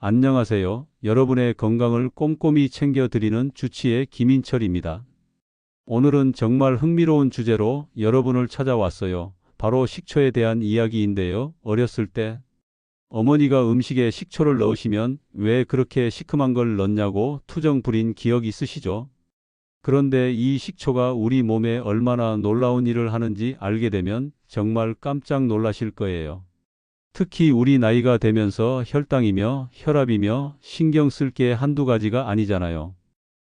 안녕하세요. 여러분의 건강을 꼼꼼히 챙겨드리는 주치의 김인철입니다. 오늘은 정말 흥미로운 주제로 여러분을 찾아왔어요. 바로 식초에 대한 이야기인데요. 어렸을 때 어머니가 음식에 식초를 넣으시면 왜 그렇게 시큼한 걸 넣냐고 투정 부린 기억 있으시죠? 그런데 이 식초가 우리 몸에 얼마나 놀라운 일을 하는지 알게 되면 정말 깜짝 놀라실 거예요. 특히 우리 나이가 되면서 혈당이며 혈압이며 신경 쓸 게 한두 가지가 아니잖아요.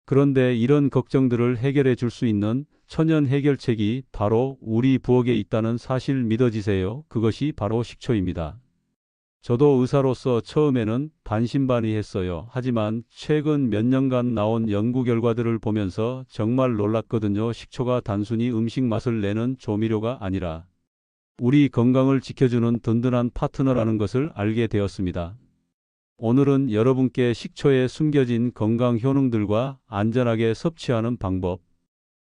그런데 이런 걱정들을 해결해 줄 수 있는 천연 해결책이 바로 우리 부엌에 있다는 사실 믿어지세요? 그것이 바로 식초입니다. 저도 의사로서 처음에는 반신반의했어요. 하지만 최근 몇 년간 나온 연구 결과들을 보면서 정말 놀랐거든요. 식초가 단순히 음식 맛을 내는 조미료가 아니라 우리 건강을 지켜주는 든든한 파트너라는 것을 알게 되었습니다. 오늘은 여러분께 식초에 숨겨진 건강 효능들과 안전하게 섭취하는 방법,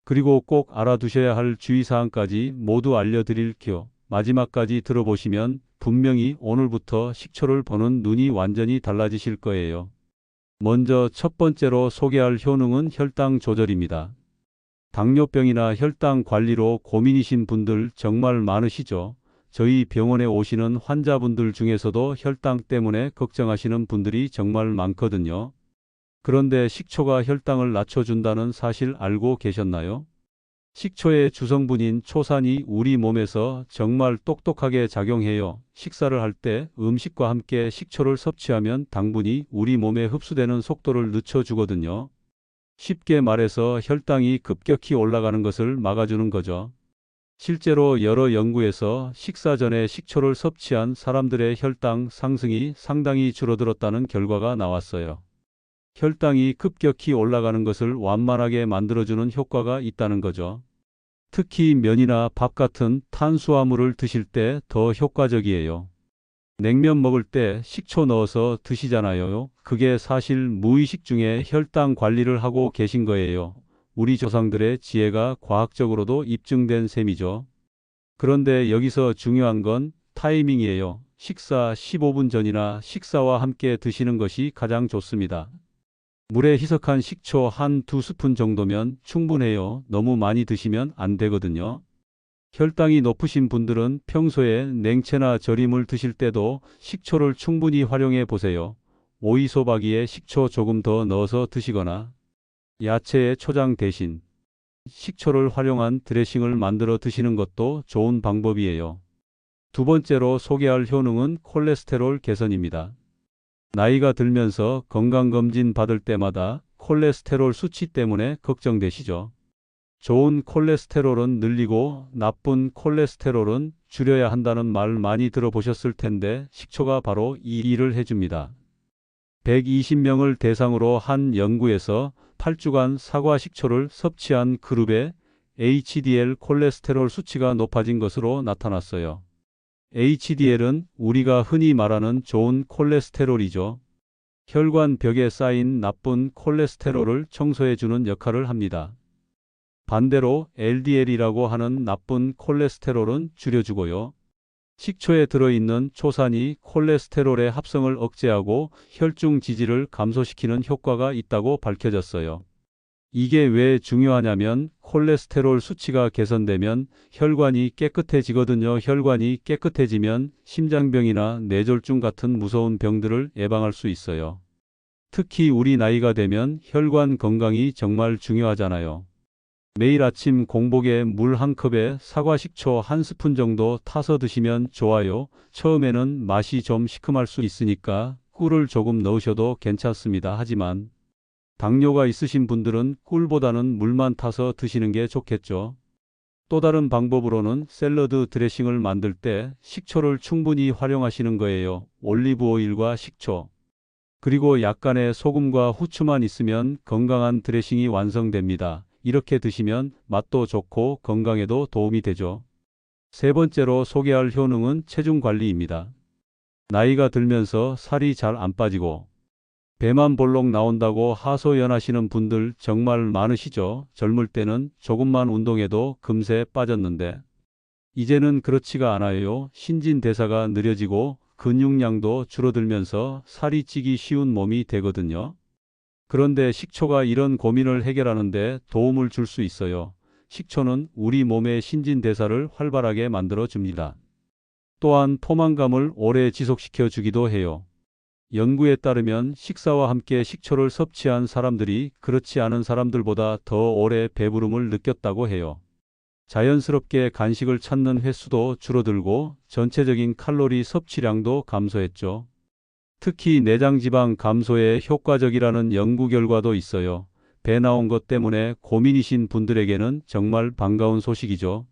그리고 꼭 알아두셔야 할 주의사항까지 모두 알려드릴게요. 마지막까지 들어보시면 분명히 오늘부터 식초를 보는 눈이 완전히 달라지실 거예요. 먼저 첫 번째로 소개할 효능은 혈당 조절입니다. 당뇨병이나 혈당 관리로 고민이신 분들 정말 많으시죠? 저희 병원에 오시는 환자분들 중에서도 혈당 때문에 걱정하시는 분들이 정말 많거든요. 그런데 식초가 혈당을 낮춰준다는 사실 알고 계셨나요? 식초의 주성분인 초산이 우리 몸에서 정말 똑똑하게 작용해요. 식사를 할 때 음식과 함께 식초를 섭취하면 당분이 우리 몸에 흡수되는 속도를 늦춰주거든요. 쉽게 말해서 혈당이 급격히 올라가는 것을 막아주는 거죠. 실제로 여러 연구에서 식사 전에 식초를 섭취한 사람들의 혈당 상승이 상당히 줄어들었다는 결과가 나왔어요. 혈당이 급격히 올라가는 것을 완만하게 만들어주는 효과가 있다는 거죠. 특히 면이나 밥 같은 탄수화물을 드실 때 더 효과적이에요. 냉면 먹을 때 식초 넣어서 드시잖아요. 그게 사실 무의식 중에 혈당 관리를 하고 계신 거예요. 우리 조상들의 지혜가 과학적으로도 입증된 셈이죠. 그런데 여기서 중요한 건 타이밍이에요. 식사 15분 전이나 식사와 함께 드시는 것이 가장 좋습니다. 물에 희석한 식초 한 두 스푼 정도면 충분해요. 너무 많이 드시면 안 되거든요. 혈당이 높으신 분들은 평소에 냉채나 절임을 드실 때도 식초를 충분히 활용해 보세요. 오이소박이에 식초 조금 더 넣어서 드시거나 야채의 초장 대신 식초를 활용한 드레싱을 만들어 드시는 것도 좋은 방법이에요. 두 번째로 소개할 효능은 콜레스테롤 개선입니다. 나이가 들면서 건강검진 받을 때마다 콜레스테롤 수치 때문에 걱정되시죠? 좋은 콜레스테롤은 늘리고 나쁜 콜레스테롤은 줄여야 한다는 말 많이 들어보셨을 텐데 식초가 바로 이 일을 해줍니다. 120명을 대상으로 한 연구에서 8주간 사과 식초를 섭취한 그룹의 HDL 콜레스테롤 수치가 높아진 것으로 나타났어요. HDL은 우리가 흔히 말하는 좋은 콜레스테롤이죠. 혈관 벽에 쌓인 나쁜 콜레스테롤을 청소해주는 역할을 합니다. 반대로 LDL이라고 하는 나쁜 콜레스테롤은 줄여주고요. 식초에 들어있는 초산이 콜레스테롤의 합성을 억제하고 혈중 지지를 감소시키는 효과가 있다고 밝혀졌어요. 이게 왜 중요하냐면 콜레스테롤 수치가 개선되면 혈관이 깨끗해지거든요. 혈관이 깨끗해지면 심장병이나 뇌졸중 같은 무서운 병들을 예방할 수 있어요. 특히 우리 나이가 되면 혈관 건강이 정말 중요하잖아요. 매일 아침 공복에 물 한 컵에 사과 식초 한 스푼 정도 타서 드시면 좋아요. 처음에는 맛이 좀 시큼할 수 있으니까 꿀을 조금 넣으셔도 괜찮습니다. 하지만 당뇨가 있으신 분들은 꿀보다는 물만 타서 드시는 게 좋겠죠. 또 다른 방법으로는 샐러드 드레싱을 만들 때 식초를 충분히 활용하시는 거예요. 올리브 오일과 식초, 그리고 약간의 소금과 후추만 있으면 건강한 드레싱이 완성됩니다. 이렇게 드시면 맛도 좋고 건강에도 도움이 되죠. 세 번째로 소개할 효능은 체중 관리입니다. 나이가 들면서 살이 잘 안 빠지고 배만 볼록 나온다고 하소연하시는 분들 정말 많으시죠? 젊을 때는 조금만 운동해도 금세 빠졌는데 이제는 그렇지가 않아요. 신진대사가 느려지고 근육량도 줄어들면서 살이 찌기 쉬운 몸이 되거든요. 그런데 식초가 이런 고민을 해결하는데 도움을 줄 수 있어요. 식초는 우리 몸의 신진대사를 활발하게 만들어 줍니다. 또한 포만감을 오래 지속시켜 주기도 해요. 연구에 따르면 식사와 함께 식초를 섭취한 사람들이 그렇지 않은 사람들보다 더 오래 배부름을 느꼈다고 해요. 자연스럽게 간식을 찾는 횟수도 줄어들고 전체적인 칼로리 섭취량도 감소했죠. 특히 내장지방 감소에 효과적이라는 연구 결과도 있어요. 배 나온 것 때문에 고민이신 분들에게는 정말 반가운 소식이죠.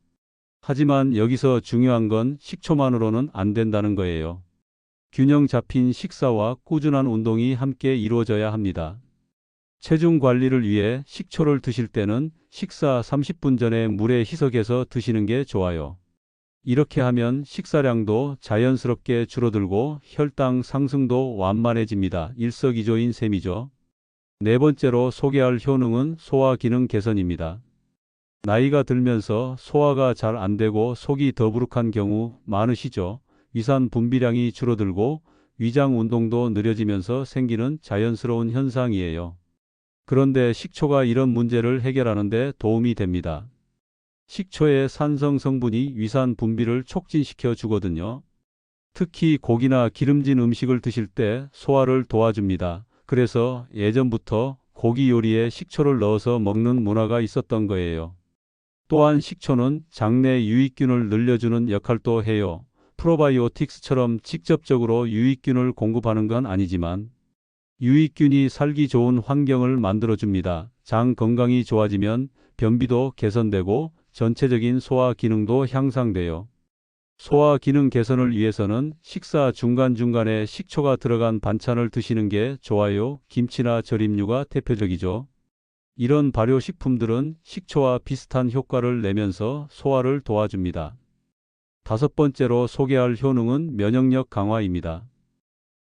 하지만 여기서 중요한 건 식초만으로는 안 된다는 거예요. 균형 잡힌 식사와 꾸준한 운동이 함께 이루어져야 합니다. 체중 관리를 위해 식초를 드실 때는 식사 30분 전에 물에 희석해서 드시는 게 좋아요. 이렇게 하면 식사량도 자연스럽게 줄어들고 혈당 상승도 완만해집니다. 일석이조인 셈이죠. 네 번째로 소개할 효능은 소화 기능 개선입니다. 나이가 들면서 소화가 잘 안 되고 속이 더부룩한 경우 많으시죠. 위산 분비량이 줄어들고 위장 운동도 느려지면서 생기는 자연스러운 현상이에요. 그런데 식초가 이런 문제를 해결하는 데 도움이 됩니다. 식초의 산성 성분이 위산 분비를 촉진시켜 주거든요. 특히 고기나 기름진 음식을 드실 때 소화를 도와줍니다. 그래서 예전부터 고기 요리에 식초를 넣어서 먹는 문화가 있었던 거예요. 또한 식초는 장내 유익균을 늘려주는 역할도 해요. 프로바이오틱스처럼 직접적으로 유익균을 공급하는 건 아니지만 유익균이 살기 좋은 환경을 만들어줍니다. 장 건강이 좋아지면 변비도 개선되고 전체적인 소화 기능도 향상돼요. 소화 기능 개선을 위해서는 식사 중간중간에 식초가 들어간 반찬을 드시는 게 좋아요. 김치나 절임류가 대표적이죠. 이런 발효식품들은 식초와 비슷한 효과를 내면서 소화를 도와줍니다. 다섯 번째로 소개할 효능은 면역력 강화입니다.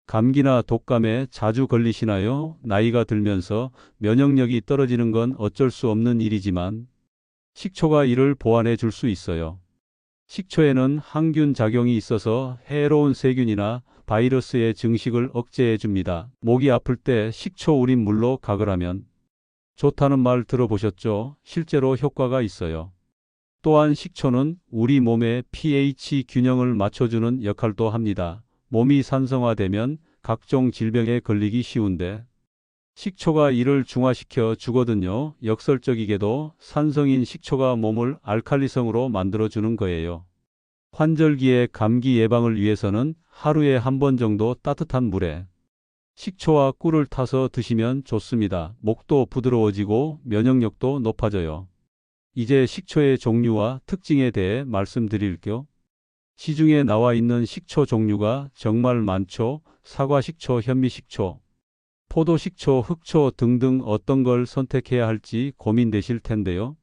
감기나 독감에 자주 걸리시나요? 나이가 들면서 면역력이 떨어지는 건 어쩔 수 없는 일이지만 식초가 이를 보완해 줄 수 있어요. 식초에는 항균 작용이 있어서 해로운 세균이나 바이러스의 증식을 억제해 줍니다. 목이 아플 때 식초 우린 물로 각을 하면 좋다는 말 들어보셨죠? 실제로 효과가 있어요. 또한 식초는 우리 몸의 pH 균형을 맞춰주는 역할도 합니다. 몸이 산성화되면 각종 질병에 걸리기 쉬운데 식초가 이를 중화시켜 주거든요. 역설적이게도 산성인 식초가 몸을 알칼리성으로 만들어주는 거예요. 환절기에 감기 예방을 위해서는 하루에 한 번 정도 따뜻한 물에 식초와 꿀을 타서 드시면 좋습니다. 목도 부드러워지고 면역력도 높아져요. 이제 식초의 종류와 특징에 대해 말씀드릴게요. 시중에 나와 있는 식초 종류가 정말 많죠. 사과식초, 현미식초, 포도식초, 흑초 등등 어떤 걸 선택해야 할지 고민되실 텐데요.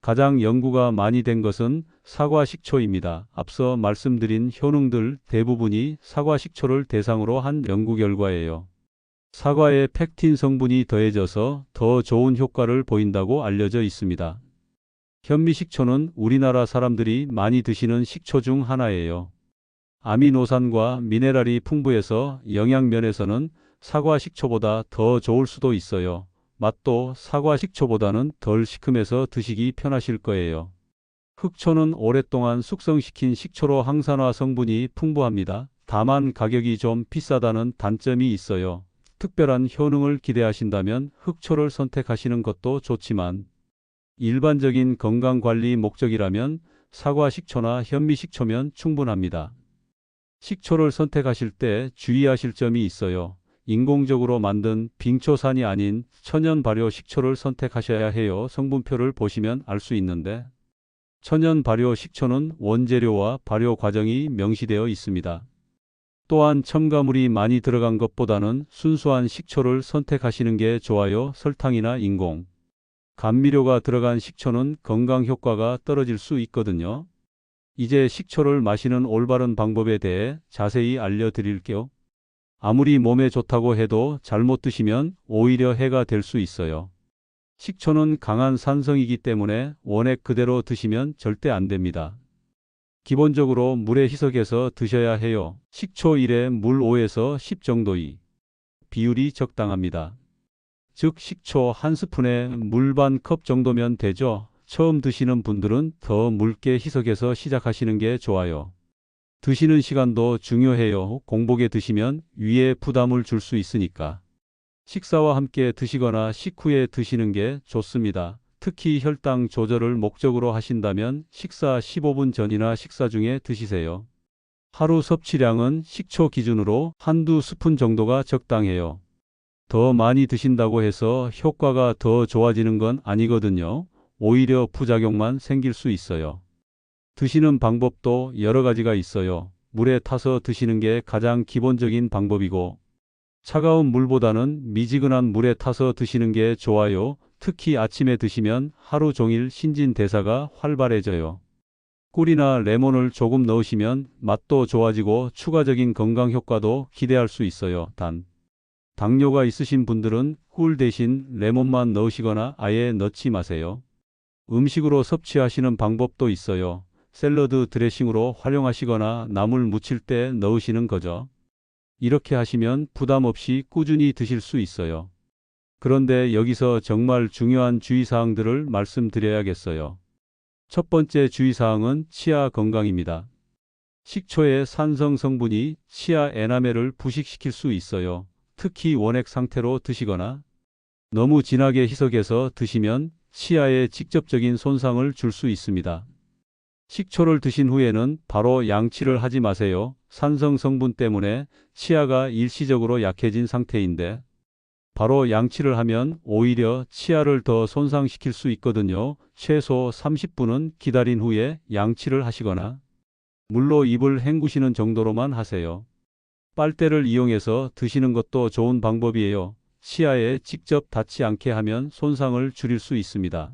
가장 연구가 많이 된 것은 사과식초입니다. 앞서 말씀드린 효능들 대부분이 사과식초를 대상으로 한 연구 결과예요. 사과에 펙틴 성분이 더해져서 더 좋은 효과를 보인다고 알려져 있습니다. 현미식초는 우리나라 사람들이 많이 드시는 식초 중 하나예요. 아미노산과 미네랄이 풍부해서 영양면에서는 사과 식초보다 더 좋을 수도 있어요. 맛도 사과 식초보다는 덜 시큼해서 드시기 편하실 거예요. 흑초는 오랫동안 숙성시킨 식초로 항산화 성분이 풍부합니다. 다만 가격이 좀 비싸다는 단점이 있어요. 특별한 효능을 기대하신다면 흑초를 선택하시는 것도 좋지만 일반적인 건강관리 목적이라면 사과 식초나 현미 식초면 충분합니다. 식초를 선택하실 때 주의하실 점이 있어요. 인공적으로 만든 빙초산이 아닌 천연 발효 식초를 선택하셔야 해요. 성분표를 보시면 알 수 있는데 천연 발효 식초는 원재료와 발효 과정이 명시되어 있습니다. 또한 첨가물이 많이 들어간 것보다는 순수한 식초를 선택하시는 게 좋아요. 설탕이나 인공 감미료가 들어간 식초는 건강 효과가 떨어질 수 있거든요. 이제 식초를 마시는 올바른 방법에 대해 자세히 알려드릴게요. 아무리 몸에 좋다고 해도 잘못 드시면 오히려 해가 될 수 있어요. 식초는 강한 산성이기 때문에 원액 그대로 드시면 절대 안 됩니다. 기본적으로 물에 희석해서 드셔야 해요. 식초 1에 물 5에서 10 정도의 비율이 적당합니다. 즉 식초 1스푼에 물 반 컵 정도면 되죠. 처음 드시는 분들은 더 묽게 희석해서 시작하시는 게 좋아요. 드시는 시간도 중요해요. 공복에 드시면 위에 부담을 줄 수 있으니까. 식사와 함께 드시거나 식후에 드시는 게 좋습니다. 특히 혈당 조절을 목적으로 하신다면 식사 15분 전이나 식사 중에 드시세요. 하루 섭취량은 식초 기준으로 한두 스푼 정도가 적당해요. 더 많이 드신다고 해서 효과가 더 좋아지는 건 아니거든요. 오히려 부작용만 생길 수 있어요. 드시는 방법도 여러 가지가 있어요. 물에 타서 드시는 게 가장 기본적인 방법이고, 차가운 물보다는 미지근한 물에 타서 드시는 게 좋아요. 특히 아침에 드시면 하루 종일 신진대사가 활발해져요. 꿀이나 레몬을 조금 넣으시면 맛도 좋아지고 추가적인 건강 효과도 기대할 수 있어요. 단, 당뇨가 있으신 분들은 꿀 대신 레몬만 넣으시거나 아예 넣지 마세요. 음식으로 섭취하시는 방법도 있어요. 샐러드 드레싱으로 활용하시거나 나물 무칠 때 넣으시는 거죠. 이렇게 하시면 부담 없이 꾸준히 드실 수 있어요. 그런데 여기서 정말 중요한 주의사항들을 말씀드려야겠어요. 첫 번째 주의사항은 치아 건강입니다. 식초의 산성 성분이 치아 에나멜을 부식시킬 수 있어요. 특히 원액 상태로 드시거나 너무 진하게 희석해서 드시면 치아에 직접적인 손상을 줄 수 있습니다. 식초를 드신 후에는 바로 양치를 하지 마세요. 산성 성분 때문에 치아가 일시적으로 약해진 상태인데 바로 양치를 하면 오히려 치아를 더 손상시킬 수 있거든요. 최소 30분은 기다린 후에 양치를 하시거나 물로 입을 헹구시는 정도로만 하세요. 빨대를 이용해서 드시는 것도 좋은 방법이에요. 치아에 직접 닿지 않게 하면 손상을 줄일 수 있습니다.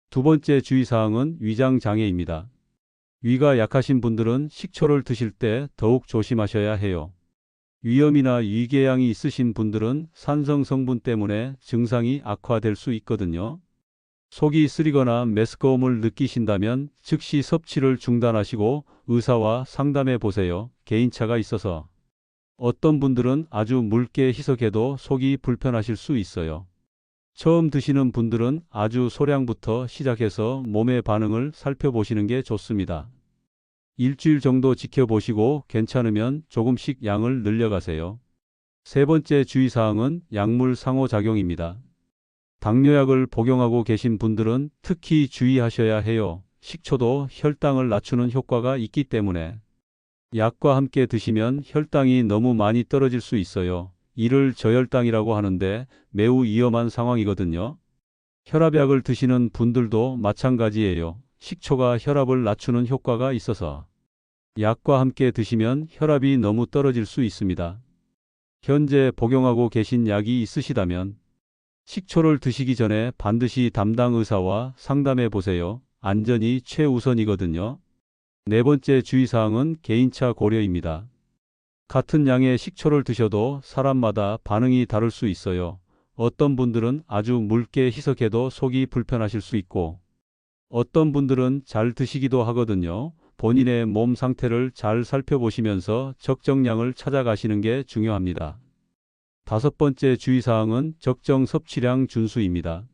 두 번째 주의사항은 위장 장애입니다. 위가 약하신 분들은 식초를 드실 때 더욱 조심하셔야 해요. 위염이나 위궤양이 있으신 분들은 산성 성분 때문에 증상이 악화될 수 있거든요. 속이 쓰리거나 메스꺼움을 느끼신다면 즉시 섭취를 중단하시고 의사와 상담해 보세요. 개인차가 있어서 어떤 분들은 아주 묽게 희석해도 속이 불편하실 수 있어요. 처음 드시는 분들은 아주 소량부터 시작해서 몸의 반응을 살펴보시는 게 좋습니다. 일주일 정도 지켜보시고 괜찮으면 조금씩 양을 늘려가세요. 세 번째 주의사항은 약물 상호작용입니다. 당뇨약을 복용하고 계신 분들은 특히 주의하셔야 해요. 식초도 혈당을 낮추는 효과가 있기 때문에 약과 함께 드시면 혈당이 너무 많이 떨어질 수 있어요. 이를 저혈당이라고 하는데 매우 위험한 상황이거든요. 혈압약을 드시는 분들도 마찬가지예요. 식초가 혈압을 낮추는 효과가 있어서 약과 함께 드시면 혈압이 너무 떨어질 수 있습니다. 현재 복용하고 계신 약이 있으시다면 식초를 드시기 전에 반드시 담당 의사와 상담해 보세요. 안전이 최우선이거든요. 네 번째 주의사항은 개인차 고려입니다. 같은 양의 식초를 드셔도 사람마다 반응이 다를 수 있어요. 어떤 분들은 아주 묽게 희석해도 속이 불편하실 수 있고 어떤 분들은 잘 드시기도 하거든요. 본인의 몸 상태를 잘 살펴보시면서 적정량을 찾아가시는 게 중요합니다. 다섯 번째 주의사항은 적정 섭취량 준수입니다.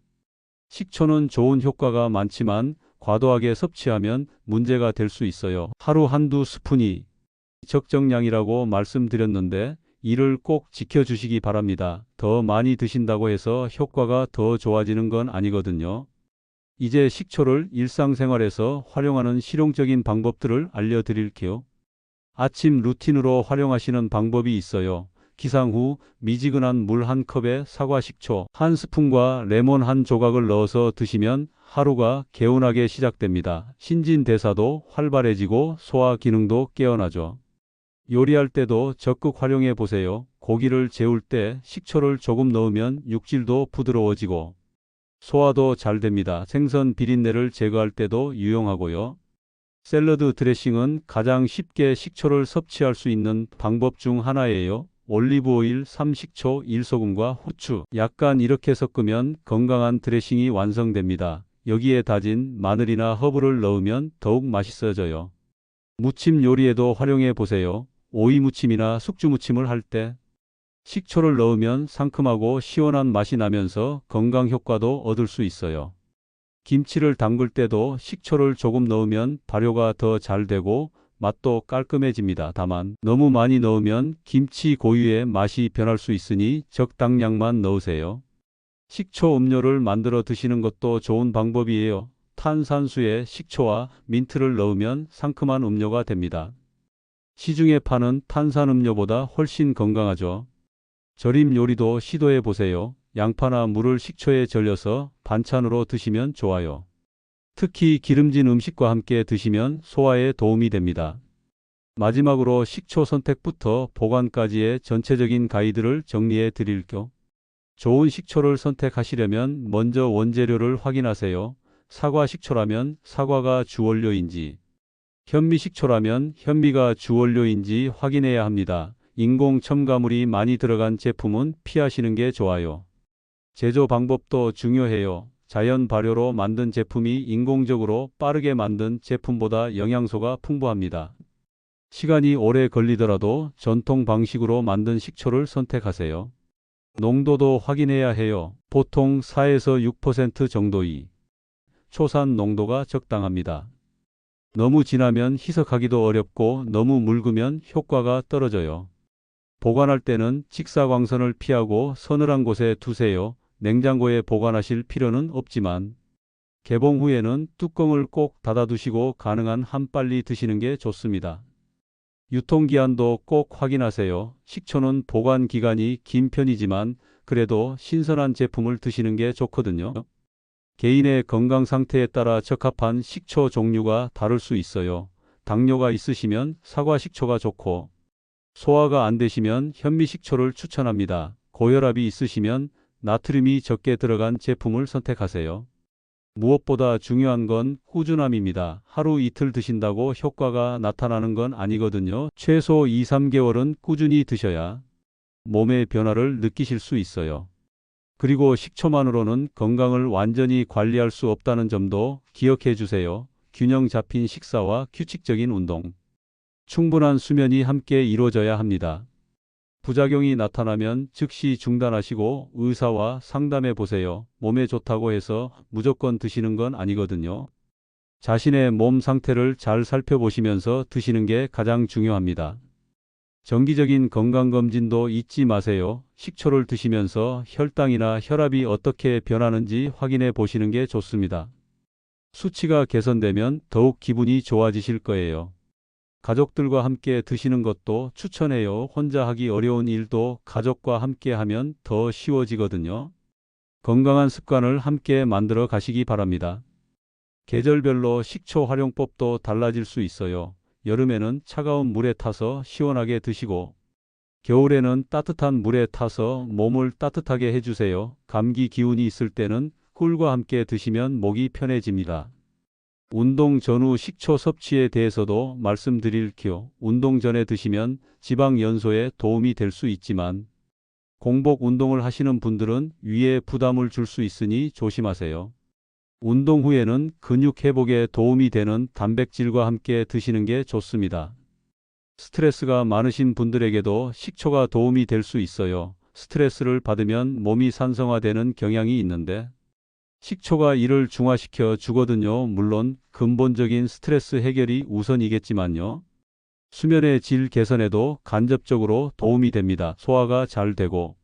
식초는 좋은 효과가 많지만 과도하게 섭취하면 문제가 될 수 있어요. 하루 한두 스푼이 적정량이라고 말씀드렸는데 이를 꼭 지켜주시기 바랍니다. 더 많이 드신다고 해서 효과가 더 좋아지는 건 아니거든요. 이제 식초를 일상생활에서 활용하는 실용적인 방법들을 알려드릴게요. 아침 루틴으로 활용하시는 방법이 있어요. 기상 후 미지근한 물 한 컵에 사과 식초 한 스푼과 레몬 한 조각을 넣어서 드시면 하루가 개운하게 시작됩니다. 신진대사도 활발해지고 소화 기능도 깨어나죠. 요리할 때도 적극 활용해 보세요. 고기를 재울 때 식초를 조금 넣으면 육질도 부드러워지고 소화도 잘 됩니다. 생선 비린내를 제거할 때도 유용하고요. 샐러드 드레싱은 가장 쉽게 식초를 섭취할 수 있는 방법 중 하나예요. 올리브오일, 삼식초, 1소금과 후추 약간 이렇게 섞으면 건강한 드레싱이 완성됩니다. 여기에 다진 마늘이나 허브를 넣으면 더욱 맛있어져요. 무침 요리에도 활용해 보세요. 오이 무침이나 숙주 무침을 할 때 식초를 넣으면 상큼하고 시원한 맛이 나면서 건강 효과도 얻을 수 있어요. 김치를 담글 때도 식초를 조금 넣으면 발효가 더 잘 되고 맛도 깔끔해집니다. 다만 너무 많이 넣으면 김치 고유의 맛이 변할 수 있으니 적당량만 넣으세요. 식초 음료를 만들어 드시는 것도 좋은 방법이에요. 탄산수에 식초와 민트를 넣으면 상큼한 음료가 됩니다. 시중에 파는 탄산음료보다 훨씬 건강하죠. 절임 요리도 시도해 보세요. 양파나 물을 식초에 절여서 반찬으로 드시면 좋아요. 특히 기름진 음식과 함께 드시면 소화에 도움이 됩니다. 마지막으로 식초 선택부터 보관까지의 전체적인 가이드를 정리해 드릴게요. 좋은 식초를 선택하시려면 먼저 원재료를 확인하세요. 사과 식초라면 사과가 주원료인지, 현미 식초라면 현미가 주원료인지 확인해야 합니다. 인공 첨가물이 많이 들어간 제품은 피하시는 게 좋아요. 제조 방법도 중요해요. 자연 발효로 만든 제품이 인공적으로 빠르게 만든 제품보다 영양소가 풍부합니다. 시간이 오래 걸리더라도 전통 방식으로 만든 식초를 선택하세요. 농도도 확인해야 해요. 보통 4에서 6% 정도이 초산 농도가 적당합니다. 너무 진하면 희석하기도 어렵고 너무 묽으면 효과가 떨어져요. 보관할 때는 직사광선을 피하고 서늘한 곳에 두세요. 냉장고에 보관하실 필요는 없지만 개봉 후에는 뚜껑을 꼭 닫아두시고 가능한 한 빨리 드시는 게 좋습니다. 유통기한도 꼭 확인하세요. 식초는 보관 기간이 긴 편이지만 그래도 신선한 제품을 드시는 게 좋거든요. 개인의 건강 상태에 따라 적합한 식초 종류가 다를 수 있어요. 당뇨가 있으시면 사과 식초가 좋고 소화가 안 되시면 현미 식초를 추천합니다. 고혈압이 있으시면 나트륨이 적게 들어간 제품을 선택하세요. 무엇보다 중요한 건 꾸준함입니다. 하루 이틀 드신다고 효과가 나타나는 건 아니거든요. 최소 2, 3개월은 꾸준히 드셔야 몸의 변화를 느끼실 수 있어요. 그리고 식초만으로는 건강을 완전히 관리할 수 없다는 점도 기억해 주세요. 균형 잡힌 식사와 규칙적인 운동, 충분한 수면이 함께 이루어져야 합니다. 부작용이 나타나면 즉시 중단하시고 의사와 상담해 보세요. 몸에 좋다고 해서 무조건 드시는 건 아니거든요. 자신의 몸 상태를 잘 살펴보시면서 드시는 게 가장 중요합니다. 정기적인 건강검진도 잊지 마세요. 식초를 드시면서 혈당이나 혈압이 어떻게 변하는지 확인해 보시는 게 좋습니다. 수치가 개선되면 더욱 기분이 좋아지실 거예요. 가족들과 함께 드시는 것도 추천해요. 혼자 하기 어려운 일도 가족과 함께 하면 더 쉬워지거든요. 건강한 습관을 함께 만들어 가시기 바랍니다. 계절별로 식초 활용법도 달라질 수 있어요. 여름에는 차가운 물에 타서 시원하게 드시고 겨울에는 따뜻한 물에 타서 몸을 따뜻하게 해주세요. 감기 기운이 있을 때는 꿀과 함께 드시면 목이 편해집니다. 운동 전후 식초 섭취에 대해서도 말씀드릴게요. 운동 전에 드시면 지방 연소에 도움이 될 수 있지만 공복 운동을 하시는 분들은 위에 부담을 줄 수 있으니 조심하세요. 운동 후에는 근육 회복에 도움이 되는 단백질과 함께 드시는 게 좋습니다. 스트레스가 많으신 분들에게도 식초가 도움이 될 수 있어요. 스트레스를 받으면 몸이 산성화되는 경향이 있는데 식초가 이를 중화시켜 주거든요. 물론 근본적인 스트레스 해결이 우선이겠지만요. 수면의 질 개선에도 간접적으로 도움이 됩니다. 소화가 잘 되고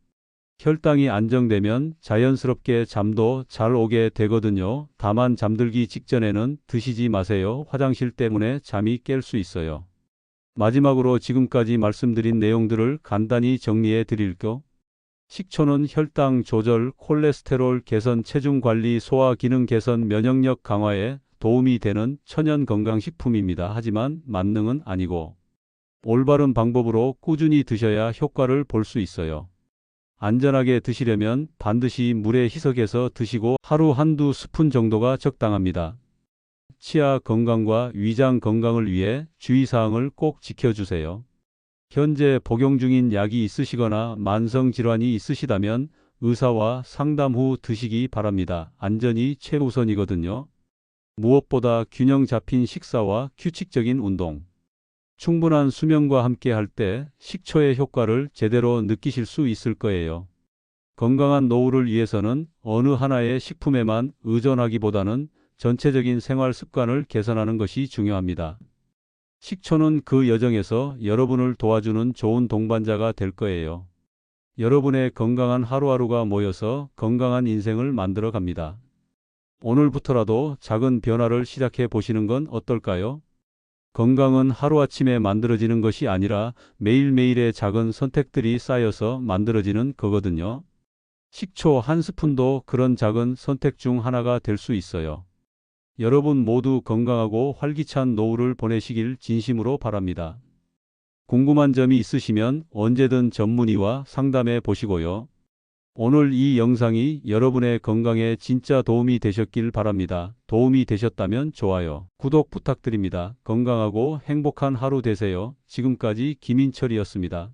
혈당이 안정되면 자연스럽게 잠도 잘 오게 되거든요. 다만 잠들기 직전에는 드시지 마세요. 화장실 때문에 잠이 깰 수 있어요. 마지막으로 지금까지 말씀드린 내용들을 간단히 정리해 드릴게요. 식초는 혈당 조절, 콜레스테롤 개선, 체중 관리, 소화 기능 개선, 면역력 강화에 도움이 되는 천연 건강식품입니다. 하지만 만능은 아니고 올바른 방법으로 꾸준히 드셔야 효과를 볼 수 있어요. 안전하게 드시려면 반드시 물에 희석해서 드시고 하루 한두 스푼 정도가 적당합니다. 치아 건강과 위장 건강을 위해 주의사항을 꼭 지켜주세요. 현재 복용 중인 약이 있으시거나 만성질환이 있으시다면 의사와 상담 후 드시기 바랍니다. 안전이 최우선이거든요. 무엇보다 균형 잡힌 식사와 규칙적인 운동, 충분한 수면과 함께 할 때 식초의 효과를 제대로 느끼실 수 있을 거예요. 건강한 노후를 위해서는 어느 하나의 식품에만 의존하기보다는 전체적인 생활 습관을 개선하는 것이 중요합니다. 식초는 그 여정에서 여러분을 도와주는 좋은 동반자가 될 거예요. 여러분의 건강한 하루하루가 모여서 건강한 인생을 만들어 갑니다. 오늘부터라도 작은 변화를 시작해 보시는 건 어떨까요? 건강은 하루아침에 만들어지는 것이 아니라 매일매일의 작은 선택들이 쌓여서 만들어지는 거거든요. 식초 한 스푼도 그런 작은 선택 중 하나가 될 수 있어요. 여러분 모두 건강하고 활기찬 노후를 보내시길 진심으로 바랍니다. 궁금한 점이 있으시면 언제든 전문의와 상담해 보시고요. 오늘 이 영상이 여러분의 건강에 진짜 도움이 되셨길 바랍니다. 도움이 되셨다면 좋아요, 구독 부탁드립니다. 건강하고 행복한 하루 되세요. 지금까지 김인철이었습니다.